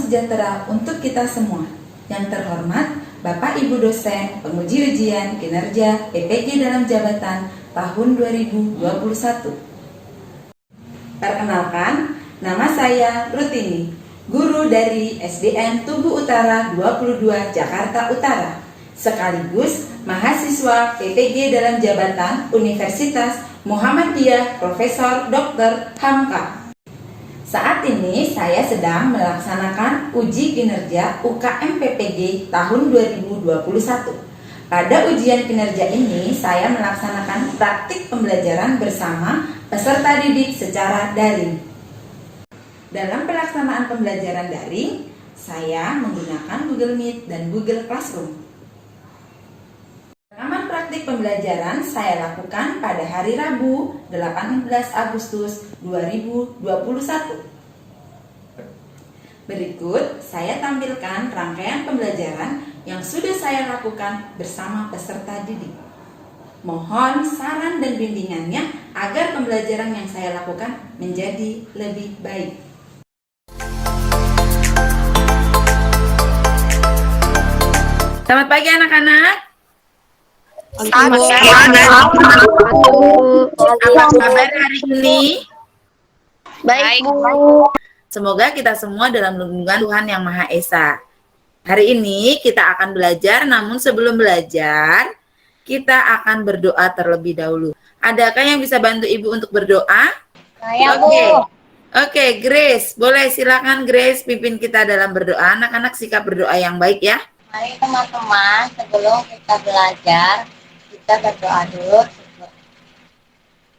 sejahtera untuk kita semua. Yang terhormat, Bapak Ibu dosen, penguji ujian kinerja PPG dalam jabatan tahun 2021. Perkenalkan, nama saya Rutini, guru dari SDN Tugu Utara 22 Jakarta Utara, sekaligus mahasiswa PPG dalam jabatan Universitas Muhammadiyah Profesor Dr. Hamka. Saat ini saya sedang melaksanakan uji kinerja UKM PPG tahun 2021. Pada ujian kinerja ini saya melaksanakan praktik pembelajaran bersama peserta didik secara daring. Dalam pelaksanaan pembelajaran daring, saya menggunakan Google Meet dan Google Classroom. Rekaman praktik pembelajaran saya lakukan pada hari Rabu 18 Agustus 2021. Berikut saya tampilkan rangkaian pembelajaran yang sudah saya lakukan bersama peserta didik. Mohon saran dan bimbingannya agar pembelajaran yang saya lakukan menjadi lebih baik. Selamat pagi anak-anak. Apa kabar hari ini? Baik, Bu. Semoga kita semua dalam lindungan Tuhan Yang Maha Esa. Hari ini kita akan belajar, namun sebelum belajar, kita akan berdoa terlebih dahulu. Adakah yang bisa bantu Ibu untuk berdoa? Saya, Bu. Oke, Grace. Boleh silakan Grace pimpin kita dalam berdoa. Anak-anak sikap berdoa yang baik ya. Mari teman-teman, sebelum kita belajar, kita berdoa dulu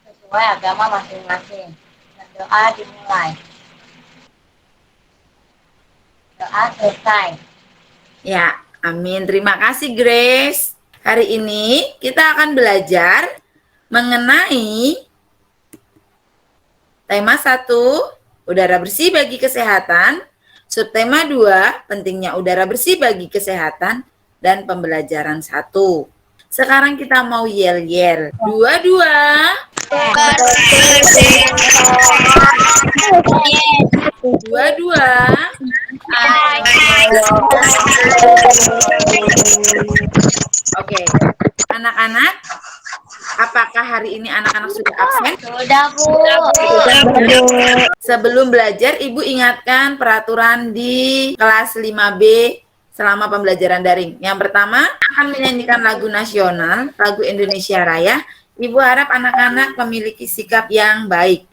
sesuai agama masing-masing. Doa dimulai. Doa selesai. Ya, amin. Terima kasih Grace. Hari ini kita akan belajar mengenai tema 1, udara bersih bagi kesehatan. Subtema 2, pentingnya udara bersih bagi kesehatan. Dan pembelajaran 1. Sekarang kita mau yel-yel. 2-2. Oke, anak-anak, apakah hari ini anak-anak sudah absen? Sudah, Bu. Sebelum belajar, Ibu ingatkan peraturan di kelas 5B selama pembelajaran daring. Yang pertama, akan menyanyikan lagu nasional, lagu Indonesia Raya. Ibu harap anak-anak memiliki sikap yang baik.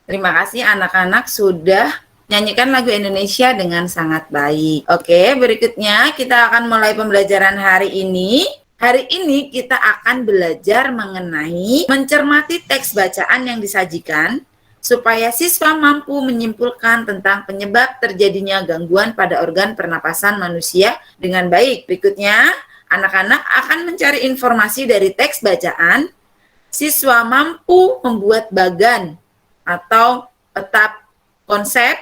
Terima kasih anak-anak sudah nyanyikan lagu Indonesia dengan sangat baik. Oke, berikutnya kita akan mulai pembelajaran hari ini. Hari ini kita akan belajar mengenai mencermati teks bacaan yang disajikan supaya siswa mampu menyimpulkan tentang penyebab terjadinya gangguan pada organ pernapasan manusia dengan baik. Berikutnya, anak-anak akan mencari informasi dari teks bacaan. Siswa mampu membuat bagan atau peta konsep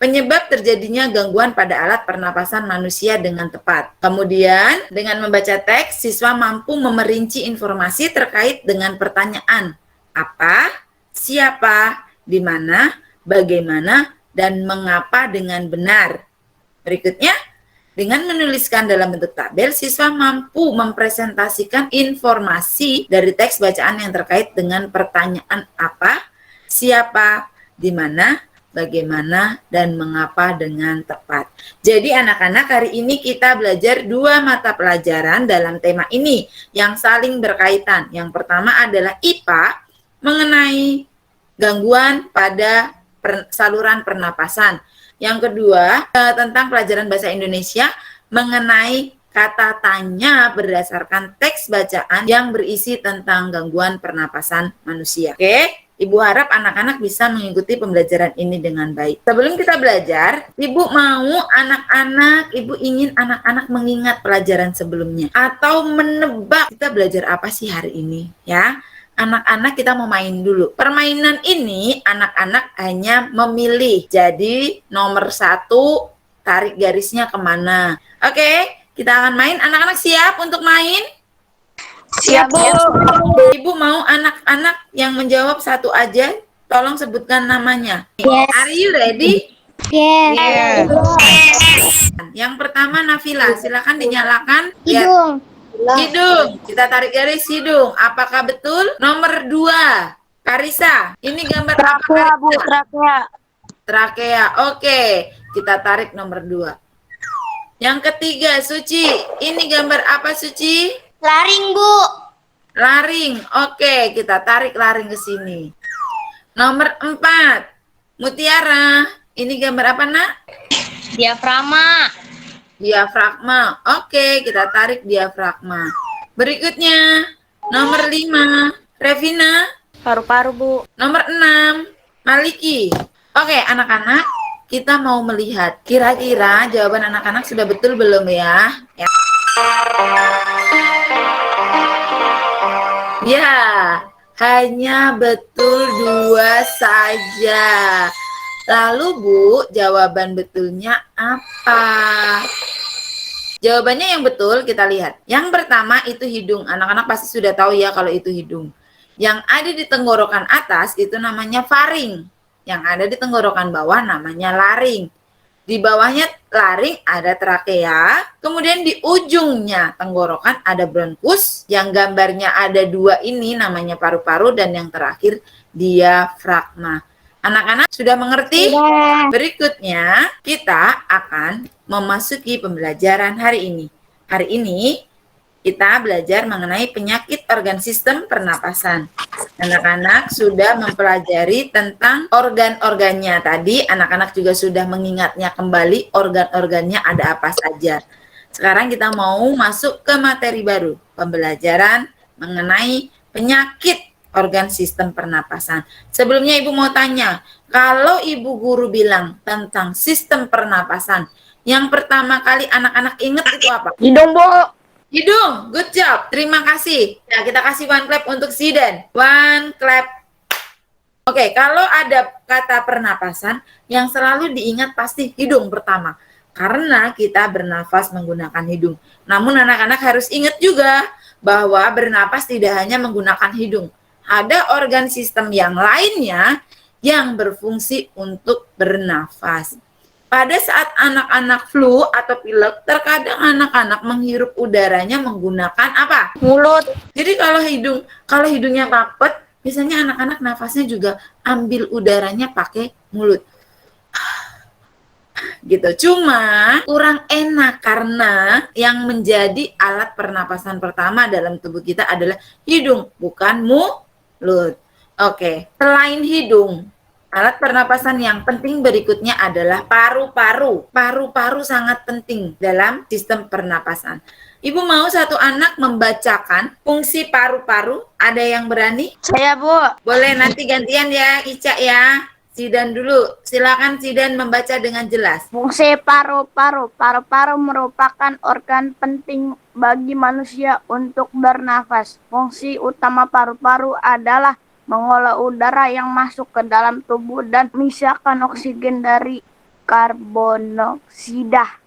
penyebab terjadinya gangguan pada alat pernapasan manusia dengan tepat. Kemudian, dengan membaca teks, siswa mampu memerinci informasi terkait dengan pertanyaan apa, siapa, di mana, bagaimana, dan mengapa dengan benar. Berikutnya, dengan menuliskan dalam bentuk tabel, siswa mampu mempresentasikan informasi dari teks bacaan yang terkait dengan pertanyaan apa, siapa, di mana, bagaimana, dan mengapa dengan tepat. Jadi anak-anak, hari ini kita belajar 2 mata pelajaran dalam tema ini yang saling berkaitan. Yang pertama adalah IPA mengenai gangguan pada saluran pernapasan. Yang kedua, tentang pelajaran bahasa Indonesia mengenai kata tanya berdasarkan teks bacaan yang berisi tentang gangguan pernapasan manusia. Oke? Ibu harap anak-anak bisa mengikuti pembelajaran ini dengan baik. Sebelum kita belajar, Ibu mau Ibu ingin anak-anak mengingat pelajaran sebelumnya atau menebak kita belajar apa sih hari ini, ya. Anak-anak kita mau main dulu. Permainan ini anak-anak hanya memilih. Jadi nomor 1 tarik garisnya kemana. Oke, kita akan main. Anak-anak siap untuk main? Siap, Bu. Ibu mau anak-anak yang menjawab satu aja, tolong sebutkan namanya. Yes. Are you ready? Yes. Yang pertama Nafila, silakan dinyalakan. Hidung. Hidung, kita tarik garis hidung. Apakah betul? Nomor 2, Karisa. Ini gambar apa, Trakea, Bu. Karisa? Trakea. Trakea. Oke, kita tarik nomor 2. Yang ketiga, Suci. Ini gambar apa, Suci? Laring, Bu. Laring. Oke, kita tarik laring ke sini. Nomor 4, Mutiara. Ini gambar apa, Nak? Diafragma. Diafragma. Oke, kita tarik diafragma. Berikutnya, nomor 5, Revina. Paru-paru, Bu. Nomor 6, Maliki. Oke, anak-anak, kita mau melihat kira-kira jawaban anak-anak sudah betul belum ya? Ya, hanya betul 2 saja. Lalu Bu, jawaban betulnya apa? Jawabannya yang betul kita lihat. Yang pertama itu hidung. Anak-anak pasti sudah tahu ya kalau itu hidung. Yang ada di tenggorokan atas itu namanya faring. Yang ada di tenggorokan bawah namanya laring. Di bawahnya laring ada trakea, kemudian di ujungnya tenggorokan ada bronkus, yang gambarnya ada 2 ini namanya paru-paru, dan yang terakhir diafragma. Anak-anak sudah mengerti? Sudah. Berikutnya kita akan memasuki pembelajaran hari ini. Hari ini kita belajar mengenai penyakit organ sistem pernapasan. Anak-anak sudah mempelajari tentang organ-organnya. Tadi anak-anak juga sudah mengingatnya kembali organ-organnya ada apa saja. Sekarang kita mau masuk ke materi baru, pembelajaran mengenai penyakit organ sistem pernapasan. Sebelumnya Ibu mau tanya, kalau Ibu guru bilang tentang sistem pernapasan, yang pertama kali anak-anak ingat itu apa? Hidung, Bu. Hidung, good job. Terima kasih. Nah, kita kasih one clap untuk Ziden. One clap. Oke, kalau ada kata pernapasan, yang selalu diingat pasti hidung pertama. Karena kita bernafas menggunakan hidung. Namun anak-anak harus ingat juga bahwa bernapas tidak hanya menggunakan hidung. Ada organ sistem yang lainnya yang berfungsi untuk bernafas. Pada saat anak-anak flu atau pilek, terkadang anak-anak menghirup udaranya menggunakan apa? Mulut. Jadi kalau hidungnya rapet, biasanya anak-anak nafasnya juga ambil udaranya pakai mulut. Gitu. Cuma kurang enak karena yang menjadi alat pernapasan pertama dalam tubuh kita adalah hidung, bukan mulut. Oke, selain hidung, alat pernapasan yang penting berikutnya adalah paru-paru. Paru-paru sangat penting dalam sistem pernapasan. Ibu mau satu anak membacakan fungsi paru-paru. Ada yang berani? Saya, Bu. Boleh nanti gantian ya, Ica ya. Zidan dulu. Silakan Zidan membaca dengan jelas. Fungsi paru-paru. Paru-paru merupakan organ penting bagi manusia untuk bernafas. Fungsi utama paru-paru adalah mengolah udara yang masuk ke dalam tubuh dan memisahkan oksigen dari karbonoksida.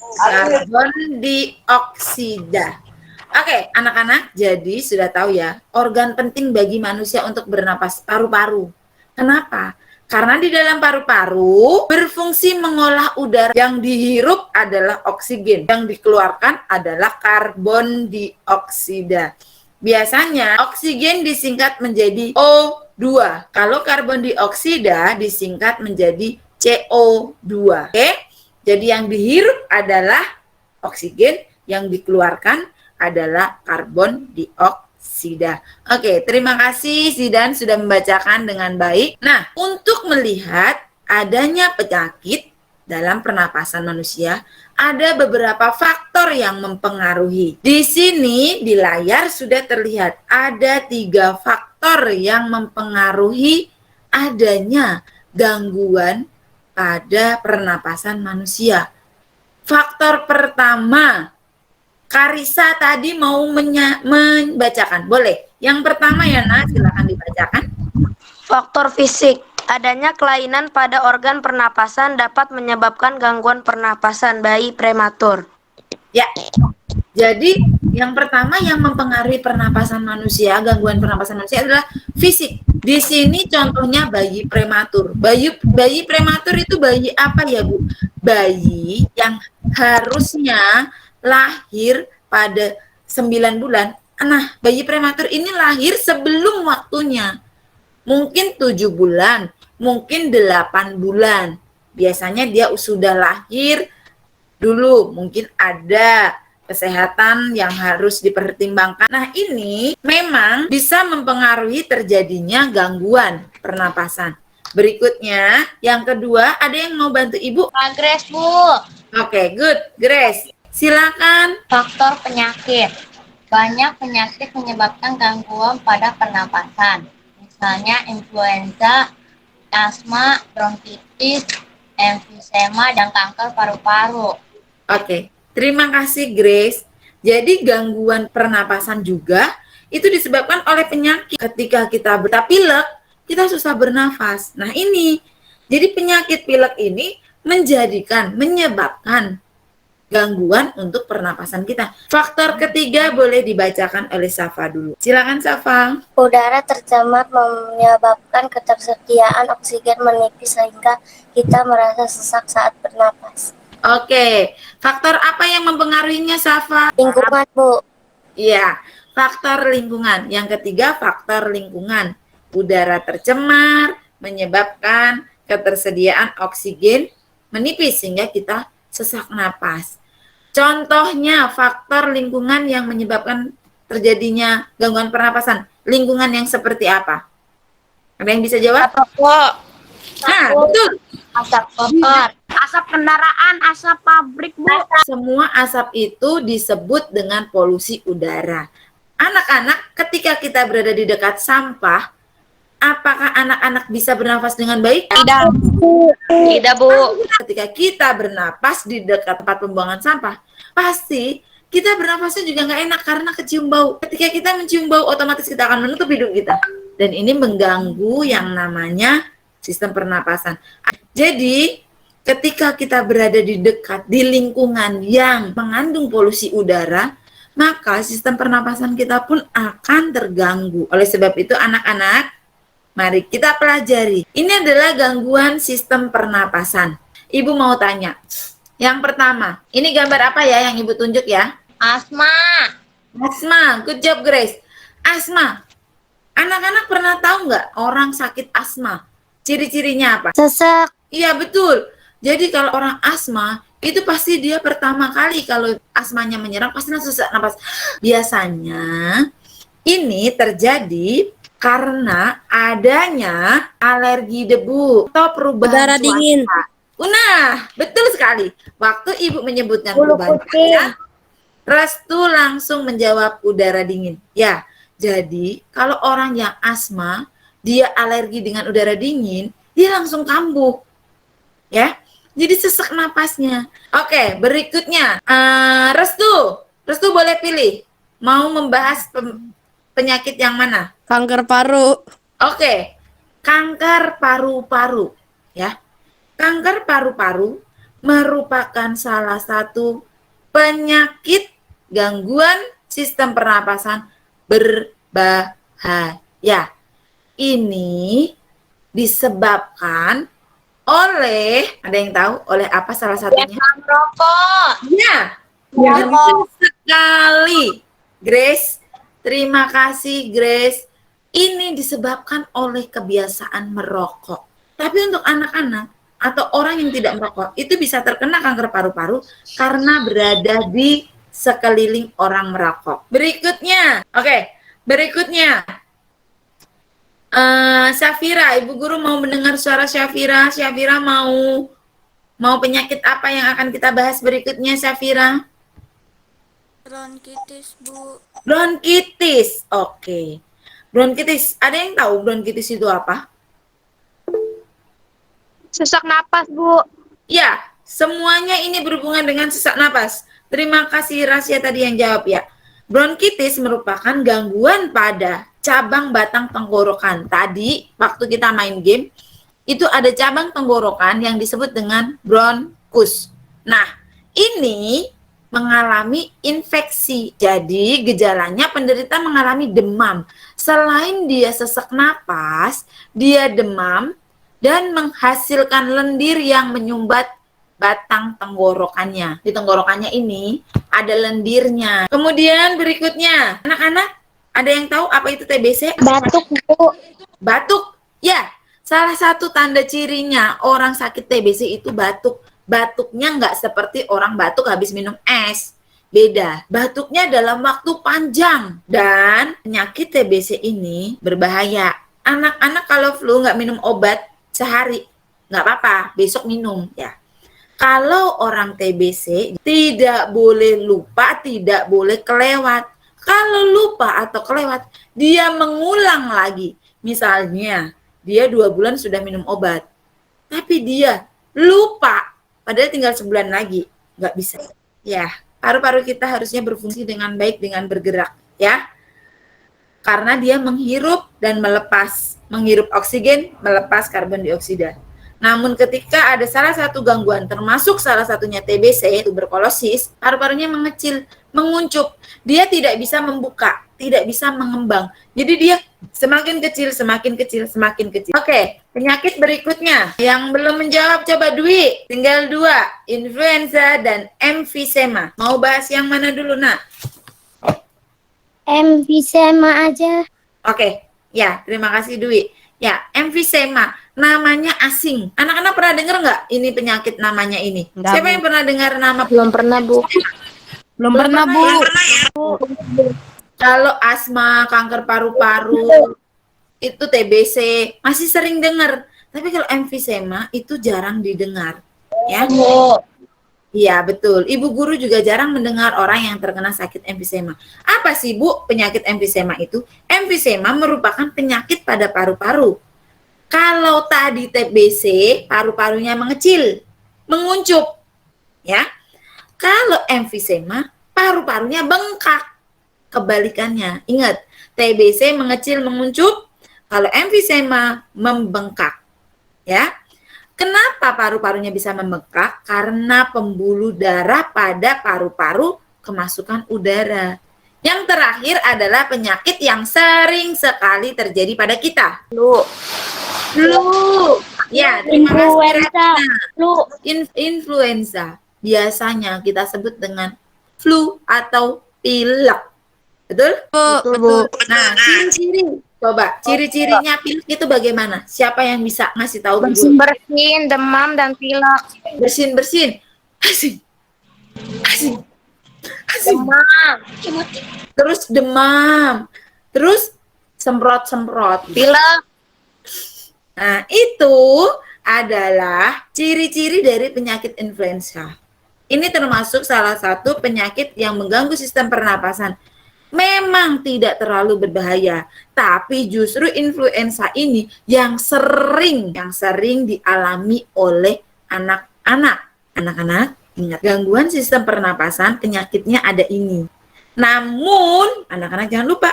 Karbon dioksida. Oke, anak-anak, jadi sudah tahu ya, organ penting bagi manusia untuk bernapas, paru-paru. Kenapa? Karena di dalam paru-paru berfungsi mengolah udara, yang dihirup adalah oksigen, yang dikeluarkan adalah karbon dioksida. Biasanya oksigen disingkat menjadi O2. Kalau karbon dioksida disingkat menjadi CO2. Oke? Jadi yang dihirup adalah oksigen, yang dikeluarkan adalah karbon dioksida. Oke, terima kasih Zidan sudah membacakan dengan baik. Nah, untuk melihat adanya penyakit dalam pernapasan manusia, ada beberapa faktor yang mempengaruhi. Di sini di layar sudah terlihat ada 3 faktor yang mempengaruhi adanya gangguan pada pernapasan manusia. Faktor pertama, Karisa tadi mau membacakan. Boleh. Yang pertama ya, Nah, silakan dibacakan. Faktor fisik. Adanya kelainan pada organ pernapasan dapat menyebabkan gangguan pernapasan bayi prematur. Ya. Jadi, yang pertama yang mempengaruhi pernapasan manusia, gangguan pernapasan manusia adalah fisik. Di sini contohnya bayi prematur. Bayi prematur itu bayi apa ya, Bu? Bayi yang harusnya lahir pada 9 bulan. Nah, bayi prematur ini lahir sebelum waktunya. Mungkin 7 bulan, mungkin 8 bulan. Biasanya dia sudah lahir dulu, mungkin ada kesehatan yang harus dipertimbangkan. Nah, ini memang bisa mempengaruhi terjadinya gangguan pernapasan. Berikutnya, yang kedua, ada yang mau bantu Ibu? Kak Grace, Bu. Oke, good. Grace, silakan. Faktor penyakit. Banyak penyakit menyebabkan gangguan pada pernapasan. Misalnya influenza, asma, bronkitis, emfisema, dan kanker paru-paru. Oke, terima kasih Grace. Jadi gangguan pernapasan juga itu disebabkan oleh penyakit. Ketika kita pilek, kita susah bernafas. Nah ini, jadi penyakit pilek ini menyebabkan gangguan untuk pernapasan kita. Faktor ketiga boleh dibacakan oleh Safa dulu. Silakan Safa. Udara tercemar menyebabkan ketersediaan oksigen menipis sehingga kita merasa sesak saat bernapas. Oke, faktor apa yang mempengaruhinya Safa? Lingkungan, Bu. Iya, faktor lingkungan. Yang ketiga, faktor lingkungan. Udara tercemar menyebabkan ketersediaan oksigen menipis sehingga kita sesak napas. Contohnya faktor lingkungan yang menyebabkan terjadinya gangguan pernapasan. Lingkungan yang seperti apa? Ada yang bisa jawab? Nah, betul. Asap kotor. Asap kendaraan, asap pabrik, Bu. Semua asap itu disebut dengan polusi udara. Anak-anak, ketika kita berada di dekat sampah, apakah anak-anak bisa bernafas dengan baik? Tidak, Bu. Ketika kita bernapas di dekat tempat pembuangan sampah, pasti kita bernafasnya juga nggak enak karena kecium bau. Ketika kita mencium bau, otomatis kita akan menutup hidung kita. Dan ini mengganggu yang namanya sistem pernapasan. Jadi, ketika kita berada di lingkungan yang mengandung polusi udara, maka sistem pernapasan kita pun akan terganggu. Oleh sebab itu, anak-anak, mari kita pelajari. Ini adalah gangguan sistem pernapasan. Ibu mau tanya. Yang pertama, ini gambar apa ya yang Ibu tunjuk ya? Asma. Asma, good job Grace. Asma. Anak-anak pernah tahu nggak orang sakit asma? Ciri-cirinya apa? Sesak. Iya, betul. Jadi kalau orang asma, itu pasti dia pertama kali kalau asmanya menyerang, pasti langsung sesak napas. Biasanya ini terjadi karena adanya alergi debu atau perubahan Udara cuaca. dingin. Nah, betul sekali. Waktu Ibu menyebutkan Bulu perubahan kucing. cuaca, Restu langsung menjawab udara dingin. Ya, jadi kalau orang yang asma, dia alergi dengan udara dingin, dia langsung kambuh. Ya, jadi sesak napasnya. Oke, berikutnya. Restu boleh pilih. Mau membahas penyakit yang mana? Kanker paru. Oke, kanker paru-paru. Ya, kanker paru-paru merupakan salah satu penyakit gangguan sistem pernapasan berbahaya. Ini disebabkan oleh, ada yang tahu oleh apa salah satunya? Merokok. Ya, betul sekali. Grace, terima kasih Grace. Ini disebabkan oleh kebiasaan merokok. Tapi untuk anak-anak atau orang yang tidak merokok, itu bisa terkena kanker paru-paru karena berada di sekeliling orang merokok. Berikutnya, berikutnya. Syafira, Ibu Guru mau mendengar suara Syafira. Syafira mau penyakit apa yang akan kita bahas berikutnya, Syafira? Bronkitis, Bu. Bronkitis, oke. Bronkitis, ada yang tahu bronkitis itu apa? Sesak napas, Bu. Ya, semuanya ini berhubungan dengan sesak napas. Terima kasih Rasya tadi yang jawab ya. Bronkitis merupakan gangguan pada cabang batang tenggorokan. Tadi waktu kita main game, itu ada cabang tenggorokan yang disebut dengan bronkus. Nah, ini mengalami infeksi. Jadi gejalanya penderita mengalami demam. Selain dia sesak napas, dia demam dan menghasilkan lendir yang menyumbat batang tenggorokannya. Di tenggorokannya ini ada lendirnya. Kemudian berikutnya, anak-anak ada yang tahu apa itu TBC? Batuk, Bu. Batuk. Ya, salah satu tanda cirinya orang sakit TBC itu batuk. Batuknya nggak seperti orang batuk habis minum es. Beda. Batuknya dalam waktu panjang. Dan penyakit TBC ini berbahaya. Anak-anak kalau flu nggak minum obat sehari, nggak apa-apa, besok minum ya. Kalau orang TBC tidak boleh lupa, tidak boleh kelewat. Kalau lupa atau kelewat, dia mengulang lagi. Misalnya, dia 2 bulan sudah minum obat, tapi dia lupa, padahal tinggal sebulan lagi, nggak bisa. Ya, paru-paru kita harusnya berfungsi dengan baik dengan bergerak, ya. Karena dia menghirup dan melepas, menghirup oksigen, melepas karbon dioksida. Namun ketika ada salah satu gangguan, termasuk salah satunya TBC, tuberkulosis, paru-parunya mengecil, menguncup. Dia tidak bisa membuka, tidak bisa mengembang. Jadi dia semakin kecil, semakin kecil, semakin kecil. Oke, penyakit berikutnya. Yang belum menjawab coba Dwi. Tinggal 2, influenza dan emfisema. Mau bahas yang mana dulu, Nak? Emfisema aja. Oke, ya terima kasih Dwi. Ya, emfisema. Namanya asing. Anak-anak pernah dengar nggak ini penyakit namanya ini? Enggak, Siapa Bu. yang pernah dengar nama? Belum pernah, Bu. Belum pernah, Bu. Kalau asma, kanker paru-paru, itu TBC, masih sering dengar. Tapi kalau emfisema itu jarang didengar. Ya. Iya, betul. Ibu Guru juga jarang mendengar orang yang terkena sakit emfisema. Apa sih, Bu, penyakit emfisema itu? Emfisema merupakan penyakit pada paru-paru. Kalau tadi TBC, paru-parunya mengecil, menguncup. Ya. Kalau emfisema, paru-parunya bengkak. Kebalikannya. Ingat, TBC mengecil, menguncup. Kalau emfisema membengkak. Ya. Kenapa paru-parunya bisa membengkak? Karena pembuluh darah pada paru-paru kemasukan udara. Yang terakhir adalah penyakit yang sering sekali terjadi pada kita. Flu. Ya, terima kasih. Flu. Influenza. Biasanya kita sebut dengan flu atau pilek. Betul? Betul, Bu. Nah, ciri-ciri. Coba, ciri-cirinya pilek itu bagaimana? Siapa yang bisa ngasih tahu? Bersin-bersin, demam, dan pilek. Bersin-bersin. Asing. Asing. Asing. Demam. Terus demam. Terus semprot-semprot. Pilek. Nah, itu adalah ciri-ciri dari penyakit influenza. Ini termasuk salah satu penyakit yang mengganggu sistem pernapasan. Memang tidak terlalu berbahaya, tapi justru influenza ini yang sering dialami oleh anak-anak. Anak-anak, ingat, gangguan sistem pernapasan penyakitnya ada ini. Namun, anak-anak jangan lupa,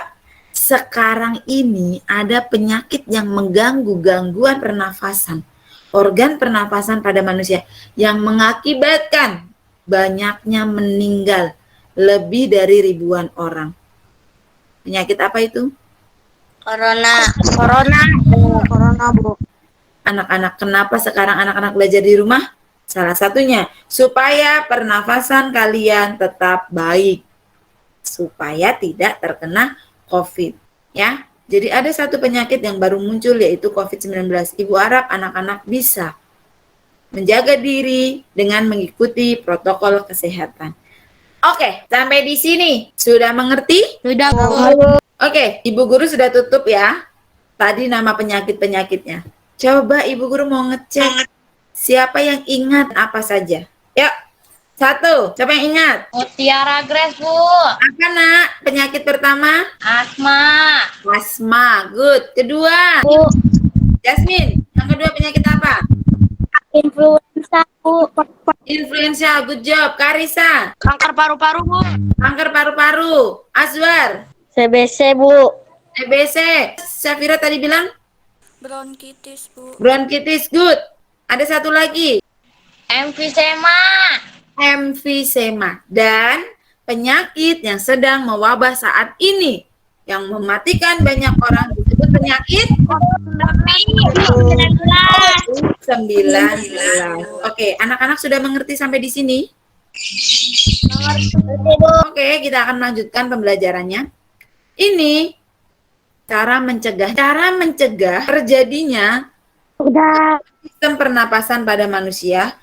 sekarang ini ada penyakit yang mengganggu gangguan pernafasan, organ pernafasan pada manusia yang mengakibatkan banyaknya meninggal lebih dari ribuan orang. Penyakit apa itu? Corona. Corona, Bu. Anak-anak, kenapa sekarang anak-anak belajar di rumah? Salah satunya, supaya pernafasan kalian tetap baik. Supaya tidak terkena COVID. Ya, jadi ada satu penyakit yang baru muncul yaitu COVID-19. Ibu harap anak-anak bisa menjaga diri dengan mengikuti protokol kesehatan. Oke, sampai di sini. Sudah mengerti? Sudah, Bu. Oke, Ibu Guru sudah tutup ya. Tadi nama penyakit-penyakitnya. Coba Ibu Guru mau ngecek siapa yang ingat apa saja. Yuk, satu. Siapa yang ingat? Mutiara Grace, Bu. Apa nak? Penyakit pertama? Asma. Asma. Good. Kedua? Jasmine. Yang kedua penyakit apa? Influenza, Bu. Influenza. Good job. Karisa. Kanker paru-paru, Bu. Kanker paru-paru. Azwar. CBC, Bu. TBC. Syafira tadi bilang? Bronkitis, Bu. Bronkitis. Good. Ada satu lagi. Emfisema. Emfisema. Dan penyakit yang sedang mewabah saat ini yang mematikan banyak orang disebut penyakit COVID-19. Oke, anak-anak sudah mengerti sampai di sini? Oke, kita akan lanjutkan pembelajarannya. Ini cara mencegah terjadinya sistem pernapasan pada manusia.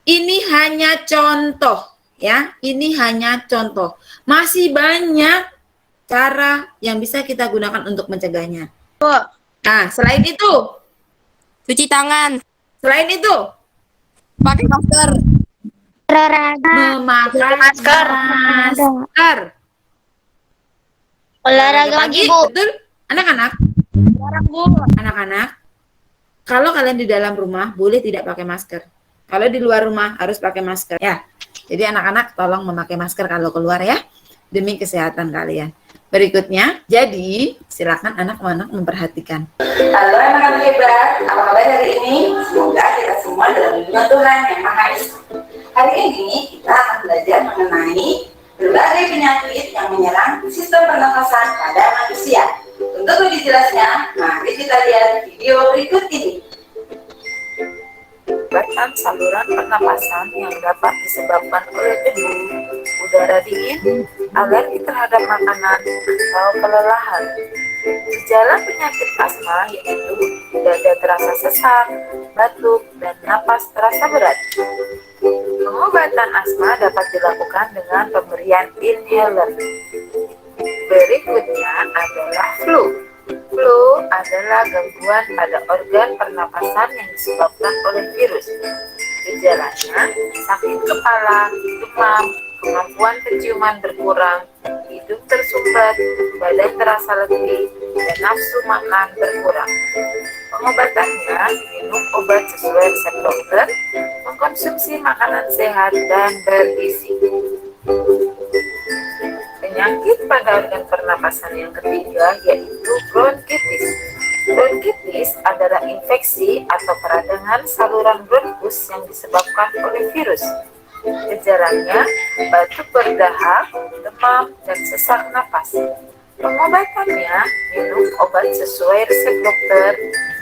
Ini hanya contoh, ya. Ini hanya contoh. Masih banyak cara yang bisa kita gunakan untuk mencegahnya. Nah, selain itu, Cuci tangan. selain itu, Pakai masker. memakai masker. Olahraga lagi, Bu. Betul? Anak-anak, anak-anak, kalau kalian di dalam rumah boleh tidak pakai masker. Kalau di luar rumah harus pakai masker, ya. Jadi anak-anak tolong memakai masker kalau keluar ya, demi kesehatan kalian. Berikutnya, jadi silakan anak-anak memperhatikan. Halo anak-anak hebat, apa kabar hari ini? Semoga kita semua dalam lindungan Tuhan yang Maha Esa. Hari ini kita akan belajar mengenai berbagai penyakit yang menyerang sistem pernafasan pada manusia. Untuk lebih jelasnya, mari kita lihat video berikut ini. Bahkan saluran pernapasan yang dapat disebabkan oleh debu, udara dingin, alergi terhadap makanan, atau kelelahan. Gejala penyakit asma yaitu dada terasa sesak, batuk, dan napas terasa berat. Pengobatan asma dapat dilakukan dengan pemberian inhaler. Berikutnya adalah flu. Flu adalah gangguan pada organ pernapasan yang disebabkan oleh virus. Gejalanya sakit kepala, demam, kemampuan penciuman berkurang, hidung tersumbat, badan terasa letih, dan nafsu makan berkurang. Pengobatannya minum obat sesuai resep dokter, mengkonsumsi makanan sehat dan bergizi. Penyakit pada organ pernapasan yang ketiga yaitu bronkitis. Bronkitis adalah infeksi atau peradangan saluran bronkus yang disebabkan oleh virus. Gejalanya batuk berdahak, demam, dan sesak napas. Pengobatannya minum obat sesuai resep dokter,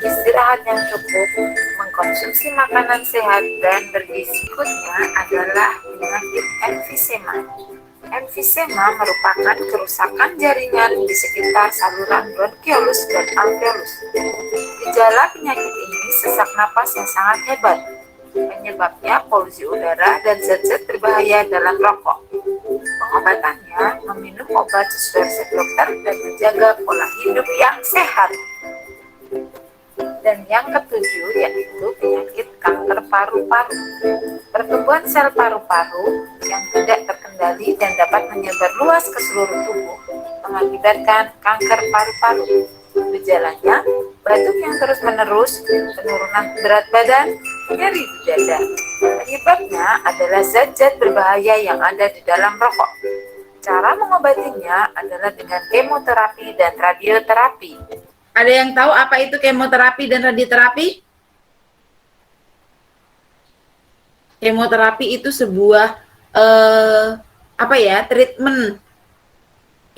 istirahat yang cukup, mengkonsumsi makanan sehat, dan bergizi. Berikutnya adalah penyakit emfisema. Emfisema merupakan kerusakan jaringan di sekitar saluran bronkiolus dan alveolus. Gejala penyakit ini sesak napas yang sangat hebat. Penyebabnya polusi udara dan zat-zat berbahaya dalam rokok. Pengobatannya meminum obat sesuai resep dokter dan menjaga pola hidup yang sehat. Dan yang ketujuh yaitu penyakit kanker paru-paru. Pertumbuhan sel paru-paru yang tidak terkendali dan dapat menyebar luas ke seluruh tubuh mengakibatkan kanker paru-paru. Gejalanya, batuk yang terus-menerus, penurunan berat badan, nyeri di dada. Penyebabnya adalah zat-zat berbahaya yang ada di dalam rokok. Cara mengobatinya adalah dengan kemoterapi dan radioterapi. Ada yang tahu apa itu kemoterapi dan radioterapi? Kemoterapi itu sebuah treatment.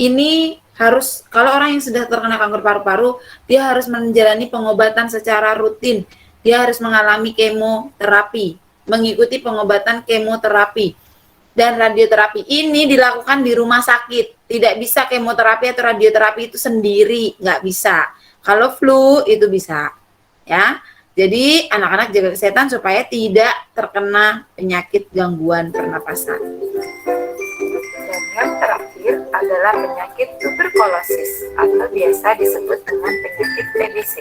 Ini harus, kalau orang yang sudah terkena kanker paru-paru, dia harus menjalani pengobatan secara rutin. Dia harus mengalami kemoterapi, mengikuti pengobatan kemoterapi. Dan radioterapi ini dilakukan di rumah sakit. Tidak bisa kemoterapi atau radioterapi itu sendiri, nggak bisa. Kalau flu itu bisa, ya. Jadi anak-anak jaga kesehatan supaya tidak terkena penyakit gangguan pernapasan. Dan yang terakhir adalah penyakit tuberkulosis atau biasa disebut dengan penyakit TBC.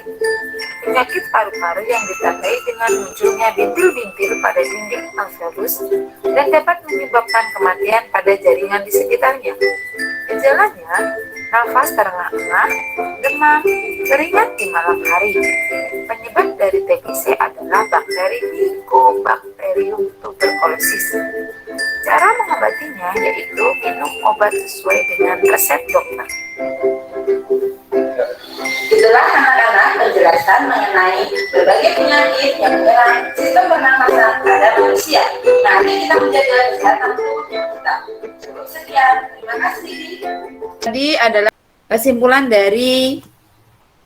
Penyakit paru-paru yang ditandai dengan munculnya bintil-bintil pada dinding alveolus dan dapat menyebabkan kematian pada jaringan di sekitarnya. Gejalanya, nafas terengah-engah, demam, keringat di malam hari. Penyebab dari TBC adalah bakteri Mycobacterium tuberculosis. Cara mengobatinya yaitu minum obat sesuai dengan resep dokter. Itulah anak-anak penjelasan mengenai berbagai penyakit yang menyerang sistem pernapasan pada manusia. Nanti kita menjaga kesehatan tubuh kita. Cukup sekian, terima kasih. Tadi adalah kesimpulan dari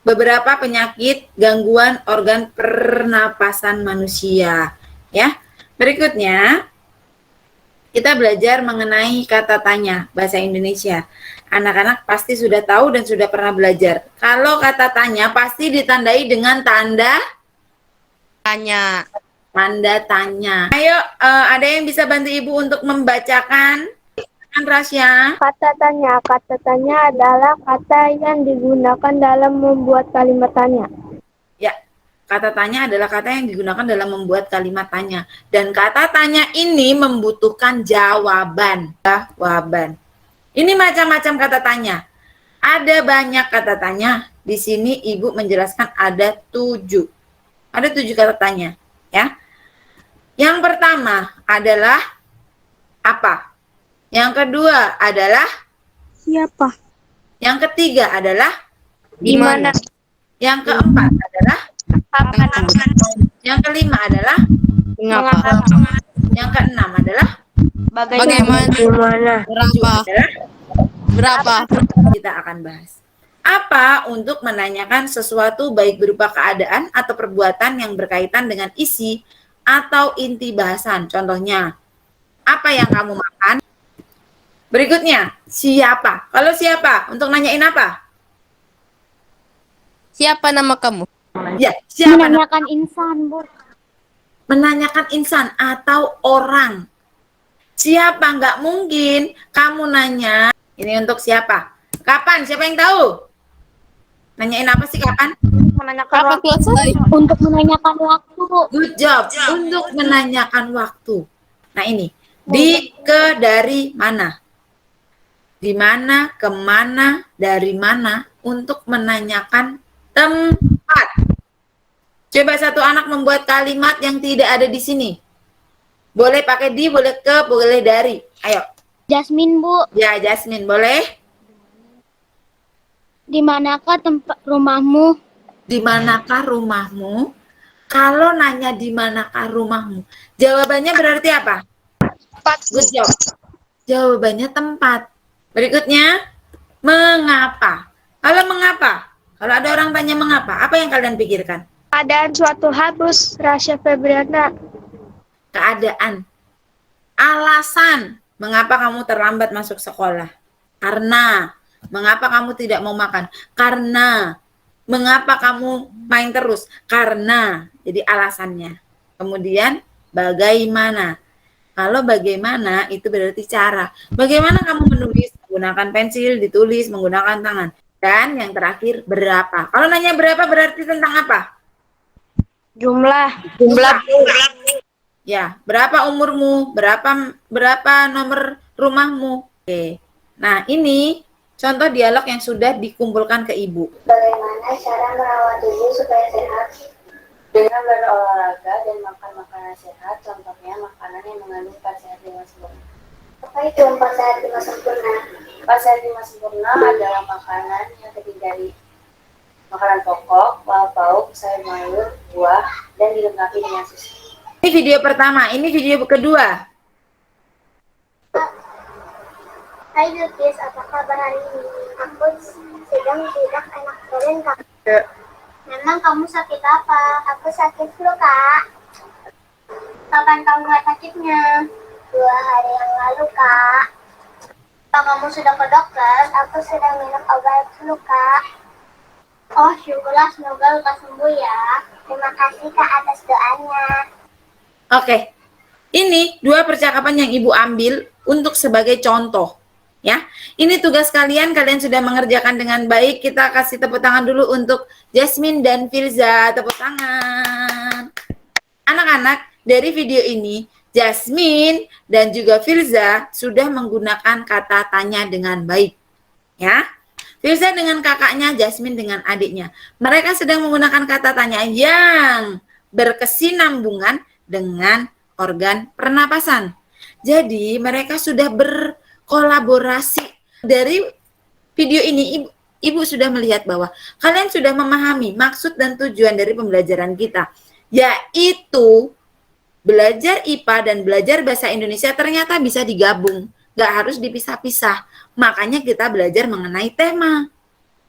beberapa penyakit gangguan organ pernapasan manusia. Ya, berikutnya kita belajar mengenai kata tanya bahasa Indonesia. Anak-anak pasti sudah tahu dan sudah pernah belajar. Kalau kata tanya pasti ditandai dengan tanda Tanya. tanda tanya. Ayo, ada yang bisa bantu Ibu untuk membacakan? Rasya. Kata tanya adalah kata yang digunakan dalam membuat kalimat tanya. Ya, kata tanya adalah kata yang digunakan dalam membuat kalimat tanya. Dan kata tanya ini membutuhkan jawaban. Jawaban. Ini macam-macam kata tanya. Ada banyak kata tanya. Di sini Ibu menjelaskan ada 7. Ada 7 kata tanya. Ya. Yang pertama adalah apa? Yang kedua adalah Siapa? yang ketiga adalah Di mana? yang keempat adalah yang kelima adalah Mengapa? yang keenam adalah Bagaimana? Berapa? adalah Berapa? kita akan bahas. Apa untuk menanyakan sesuatu baik berupa keadaan atau perbuatan yang berkaitan dengan isi atau inti bahasan. Contohnya, apa yang kamu makan? Berikutnya, siapa? Kalau siapa? Untuk nanyain apa? Siapa nama kamu? Ya, siapa? Menanyakan insan, Bu. Menanyakan insan atau orang. Siapa? Nggak mungkin kamu nanya. Ini untuk siapa? Kapan? Siapa yang tahu? Nanyain apa sih kapan? Kapan selesai? Untuk menanyakan waktu. Good job. Untuk menanyakan waktu. Nah ini. Ke dari mana? Di mana, kemana, dari mana, untuk menanyakan tempat. Coba satu anak membuat kalimat yang tidak ada di sini. Boleh pakai di, boleh ke, boleh dari. Ayo. Jasmine, Bu. Ya, Jasmine, boleh? Di manakah tempat rumahmu? Di manakah rumahmu? Kalau nanya di manakah rumahmu, jawabannya berarti apa? Good job. Jawabannya tempat. Berikutnya, mengapa? Kalau mengapa? Kalau ada orang tanya mengapa, apa yang kalian pikirkan? Keadaan suatu habus, Rasya Febriana. Keadaan. Alasan, mengapa kamu terlambat masuk sekolah? Karena. Mengapa kamu tidak mau makan? Karena. Mengapa kamu main terus? Karena. Jadi alasannya. Kemudian, bagaimana? Kalau bagaimana, itu berarti cara. Bagaimana kamu menulis? Menggunakan pensil, ditulis, menggunakan tangan. Dan yang terakhir, berapa? Kalau nanya berapa berarti tentang apa? Jumlah. Ya, berapa umurmu? Berapa nomor rumahmu? Oke. Nah, ini contoh dialog yang sudah dikumpulkan ke Ibu. Bagaimana cara merawat tubuh supaya sehat? Dengan berolahraga dan makan makanan sehat, contohnya makanan yang mengandung 4 sehat 5 sempurna. Apa itu 4 sehat 5 sempurna? 4 sehat 5 sempurna adalah makanan yang terdiri dari makanan pokok, pauk, sayur mayur, buah, dan dilengkapi dengan susu. Ini video pertama, ini video kedua. Hai Bilkis, apa kabar hari ini? Aku sedang tidak enak badan, Kak. Memang kamu sakit apa? Aku sakit flu, Kak. Kapan kamu mulai sakitnya? 2 hari yang lalu, Kak. Apa kamu sudah ke dokter? Aku sedang minum obat flu, Kak. Oh, syukurlah, semoga lekas sembuh ya. Terima kasih, Kak, atas doanya. Oke. Ini 2 percakapan yang Ibu ambil untuk sebagai contoh. Ya, ini tugas kalian sudah mengerjakan dengan baik. Kita kasih tepuk tangan dulu untuk Jasmine dan Firza. Tepuk tangan. Anak-anak, dari video ini Jasmine dan juga Firza sudah menggunakan kata tanya dengan baik. Ya. Firza dengan kakaknya, Jasmine dengan adiknya. Mereka sedang menggunakan kata tanya yang berkesinambungan dengan organ pernapasan. Jadi, mereka sudah berkolaborasi. Dari video ini, Ibu sudah melihat bahwa kalian sudah memahami maksud dan tujuan dari pembelajaran kita, yaitu belajar IPA dan belajar bahasa Indonesia ternyata bisa digabung, nggak harus dipisah-pisah. Makanya kita belajar mengenai tema.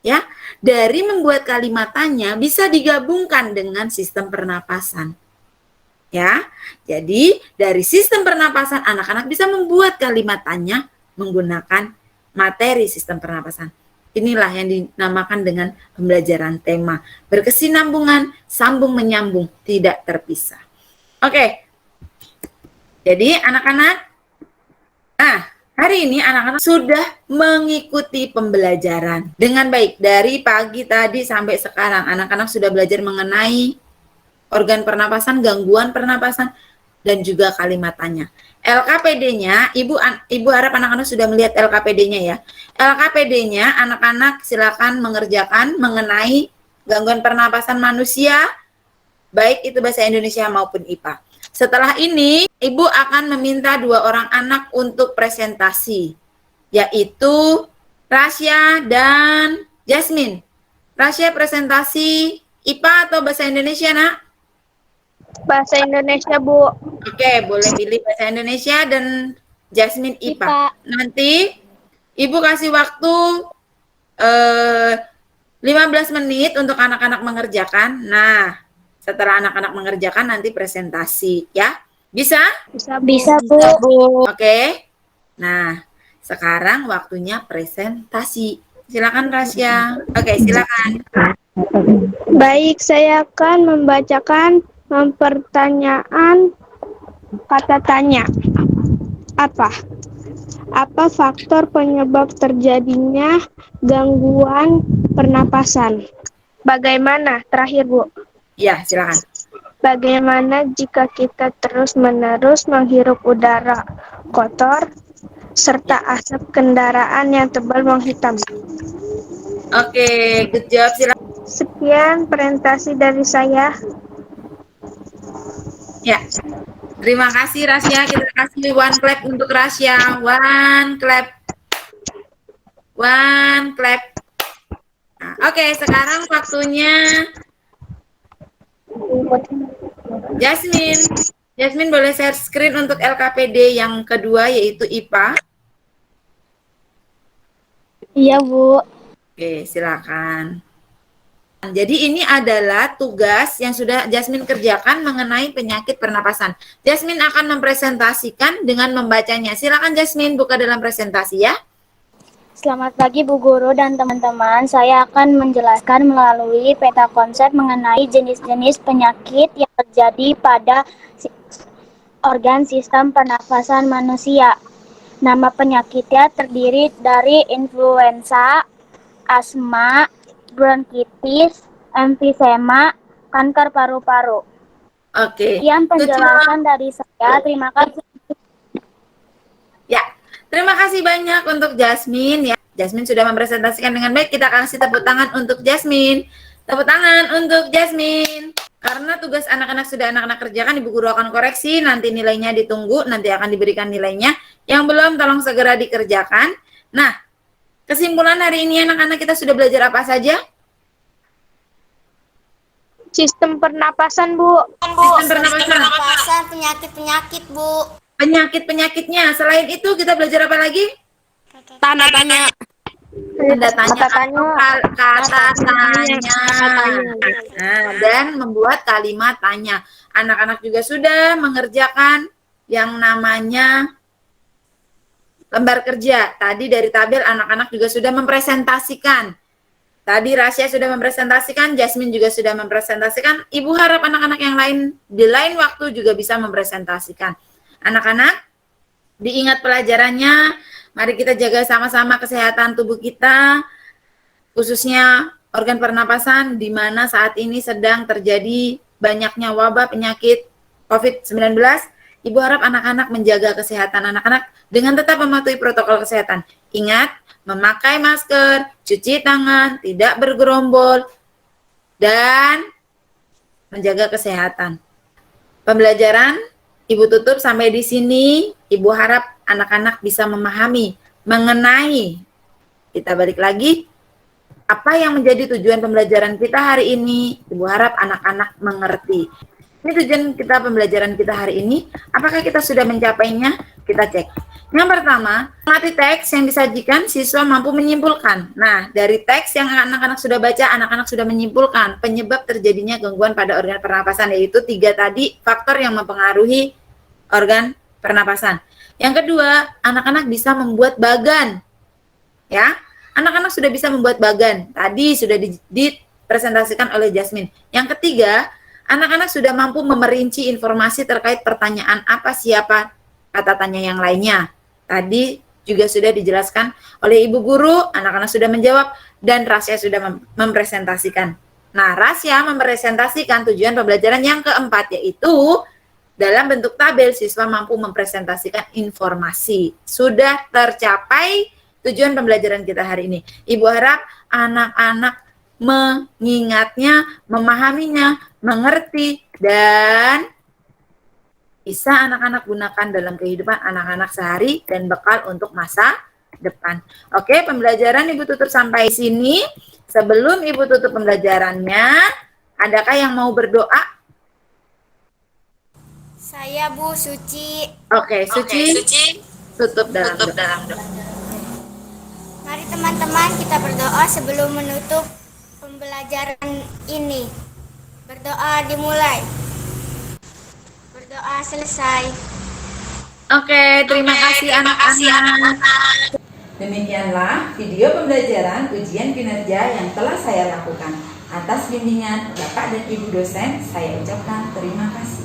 Ya, dari membuat kalimat tanya bisa digabungkan dengan sistem pernapasan. Ya, jadi dari sistem pernapasan anak-anak bisa membuat kalimat tanya menggunakan materi sistem pernapasan. Inilah yang dinamakan dengan pembelajaran tema. Berkesinambungan, sambung menyambung, tidak terpisah. Oke. Jadi anak-anak, hari ini anak-anak sudah mengikuti pembelajaran dengan baik. Dari pagi tadi sampai sekarang, anak-anak sudah belajar mengenai organ pernapasan, gangguan pernapasan, dan juga kalimat tanya. LKPD-nya, Ibu harap anak-anak sudah melihat LKPD-nya ya. LKPD-nya anak-anak silakan mengerjakan mengenai gangguan pernapasan manusia, baik itu bahasa Indonesia maupun IPA. Setelah ini, Ibu akan meminta 2 orang anak untuk presentasi, yaitu Rasya dan Jasmine. Rasya presentasi IPA atau bahasa Indonesia, Nak? Bahasa Indonesia, Bu. Oke, boleh pilih bahasa Indonesia dan Jasmine IPA. Nanti Ibu kasih waktu 15 menit untuk anak-anak mengerjakan. Nah, setelah anak-anak mengerjakan nanti presentasi, ya. Bisa? Bisa, Bu. Oke. Nah, sekarang waktunya presentasi. Silakan Rasya. Oke, silakan. Baik, saya akan membacakan pertanyaan kata tanya. Apa faktor penyebab terjadinya gangguan pernapasan? Bagaimana? Terakhir, Bu. Ya, silakan. Bagaimana jika kita terus-menerus menghirup udara kotor serta asap kendaraan yang tebal menghitam? Oke, good job. Silakan. Sekian presentasi dari saya. Ya. Terima kasih Rasya. Kita kasih one clap untuk Rasya. One clap. One clap. Nah, oke, sekarang waktunya Jasmine. Jasmine boleh share screen untuk LKPD yang kedua yaitu IPA. Iya, Bu. Oke, silakan. Jadi ini adalah tugas yang sudah Jasmine kerjakan mengenai penyakit pernapasan. Jasmine akan mempresentasikan dengan membacanya. Silakan Jasmine buka dalam presentasi ya. Selamat pagi Bu Guru dan teman-teman. Saya akan menjelaskan melalui peta konsep mengenai jenis-jenis penyakit yang terjadi pada organ sistem pernafasan manusia. Nama penyakitnya terdiri dari influenza, asma, bronkitis, emfisema, kanker paru-paru. Oke. Sekian penjelasan dari saya. Terima kasih. Ya, terima kasih banyak untuk Jasmine ya. Jasmine sudah mempresentasikan dengan baik. Kita kasih tepuk tangan untuk Jasmine. Tepuk tangan untuk Jasmine. Karena tugas anak-anak sudah anak-anak kerjakan, Ibu Guru akan koreksi. Nanti nilainya ditunggu, nanti akan diberikan nilainya. Yang belum, tolong segera dikerjakan. Nah, kesimpulan hari ini anak-anak kita sudah belajar apa saja? Sistem pernapasan, Bu. Sistem pernapasan. Penyakit-penyakit, Bu. Penyakit-penyakitnya. Selain itu kita belajar apa lagi? Tanda tanya. Tanda tanya atau kata tanya. Nah, dan membuat kalimat tanya. Anak-anak juga sudah mengerjakan yang namanya lembar kerja. Tadi dari tabel anak-anak juga sudah mempresentasikan. Tadi Rasya sudah mempresentasikan, Jasmine juga sudah mempresentasikan. Ibu harap anak-anak yang lain di lain waktu juga bisa mempresentasikan. Anak-anak, diingat pelajarannya. Mari kita jaga sama-sama kesehatan tubuh kita, khususnya organ pernapasan, di mana saat ini sedang terjadi banyaknya wabah penyakit COVID-19. Ibu harap anak-anak menjaga kesehatan anak-anak dengan tetap mematuhi protokol kesehatan. Ingat, memakai masker, cuci tangan, tidak bergerombol, dan menjaga kesehatan. Pembelajaran Ibu tutup sampai di sini. Ibu harap anak-anak bisa memahami mengenai, kita balik lagi, apa yang menjadi tujuan pembelajaran kita hari ini. Ibu harap anak-anak mengerti. Ini tujuan kita pembelajaran kita hari ini. Apakah kita sudah mencapainya? Kita cek. Yang pertama, mengerti teks yang disajikan, siswa mampu menyimpulkan. Nah, dari teks yang anak-anak sudah baca, anak-anak sudah menyimpulkan penyebab terjadinya gangguan pada organ pernapasan, yaitu 3 tadi faktor yang mempengaruhi organ pernapasan. Yang kedua, anak-anak bisa membuat bagan. Ya, anak-anak sudah bisa membuat bagan. Tadi sudah dipresentasikan oleh Jasmine. Yang ketiga, anak-anak sudah mampu memerinci informasi terkait pertanyaan apa, siapa, kata tanya yang lainnya. Tadi juga sudah dijelaskan oleh Ibu Guru, anak-anak sudah menjawab, dan Rasya sudah mempresentasikan. Nah, Rasya mempresentasikan tujuan pembelajaran yang keempat, yaitu dalam bentuk tabel siswa mampu mempresentasikan informasi. Sudah tercapai tujuan pembelajaran kita hari ini. Ibu harap anak-anak mengingatnya, memahaminya, mengerti, dan bisa anak-anak gunakan dalam kehidupan anak-anak sehari dan bekal untuk masa depan. Oke, pembelajaran Ibu tutup sampai sini. Sebelum Ibu tutup pembelajarannya, adakah yang mau berdoa? Saya Bu Suci. Oke, Suci. Tutup dalam doa. Mari teman-teman kita berdoa sebelum menutup pembelajaran ini. Berdoa dimulai. Berdoa selesai. Oke, terima kasih anak-anak. Demikianlah video pembelajaran ujian kinerja yang telah saya lakukan. Atas bimbingan Bapak dan Ibu dosen, saya ucapkan terima kasih.